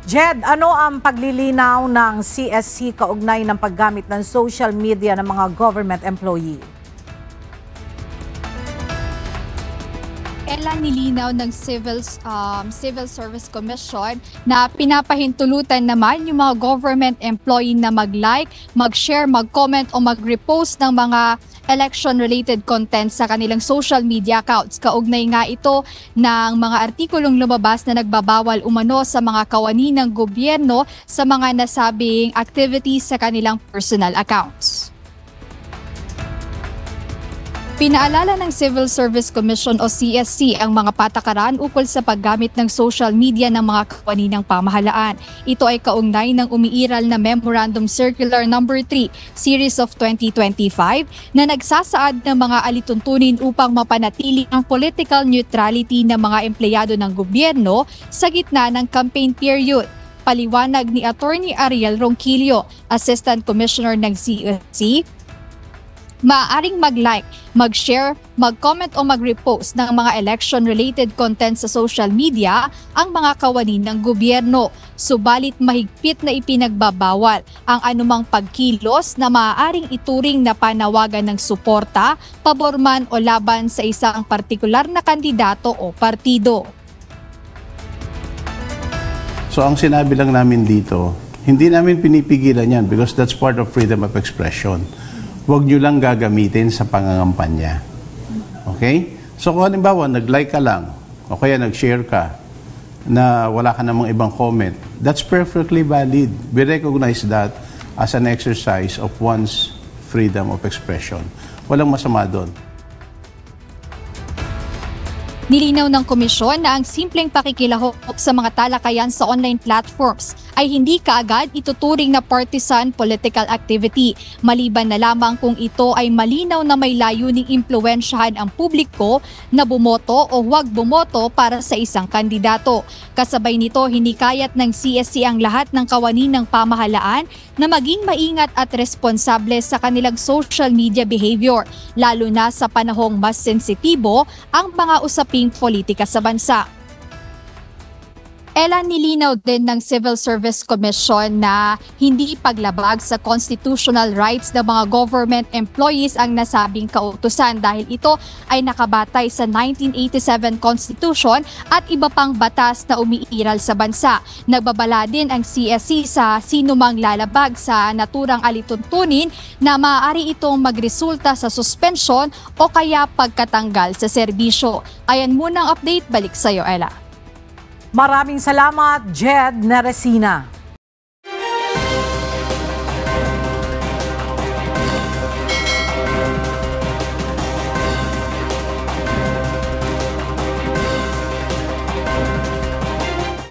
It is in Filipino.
Jed, ano ang paglilinaw ng CSC kaugnay ng paggamit ng social media ng mga government employee? Nilinaw ng Civil Service Commission na pinapahintulutan naman yung mga government employee na mag-like, mag-share, mag-comment o mag-repost ng mga election-related content sa kanilang social media accounts. Kaugnay nga ito ng mga artikulong lumabas na nagbabawal umano sa mga kawani ng gobyerno sa mga nasabing activities sa kanilang personal accounts. Pinaalala ng Civil Service Commission o CSC ang mga patakaran ukol sa paggamit ng social media ng mga kawani ng pamahalaan. Ito ay kaugnay ng umiiral na Memorandum Circular No. 3, Series of 2025 na nagsasaad ng mga alituntunin upang mapanatili ang political neutrality ng mga empleyado ng gobyerno sa gitna ng campaign period. Paliwanag ni Attorney Ariel Ronquillo, Assistant Commissioner ng CSC, maaaring mag-like, mag-share, mag-comment o mag-repost ng mga election-related content sa social media ang mga kawani ng gobyerno. Subalit mahigpit na ipinagbabawal ang anumang pagkilos na maaaring ituring na panawagan ng suporta, paborman o laban sa isang partikular na kandidato o partido. So ang sinabi lang namin dito, hindi namin pinipigilan yan because that's part of freedom of expression. Huwag nyo lang gagamitin sa pangangampanya. Okay? So kung halimbawa, nag-like ka lang, o kaya nag-share ka, na wala ka namang ibang comment, that's perfectly valid. We recognize that as an exercise of one's freedom of expression. Walang masama doon. Nilinaw ng komisyon na ang simpleng pakikilahok sa mga talakayan sa online platforms ay hindi kaagad ituturing na partisan political activity, maliban na lamang kung ito ay malinaw na may layuning impluwensyahan ang publiko na bumoto o huwag bumoto para sa isang kandidato. Kasabay nito, hinikayat ng CSC ang lahat ng kawani ng pamahalaan na maging maingat at responsable sa kanilang social media behavior, lalo na sa panahong mas sensitibo ang mga usaping politika sa bansa. Nilinaw din ng Civil Service Commission na hindi paglabag sa constitutional rights ng mga government employees ang nasabing kautusan dahil ito ay nakabatay sa 1987 Constitution at iba pang batas na umiiral sa bansa. Nagbabala din ang CSC sa sinumang lalabag sa naturang alituntunin na maaari itong magresulta sa suspension o kaya pagkatanggal sa serbisyo. Ayan muna ang update, balik sa iyo, Ella. Maraming salamat, Jed Neresina.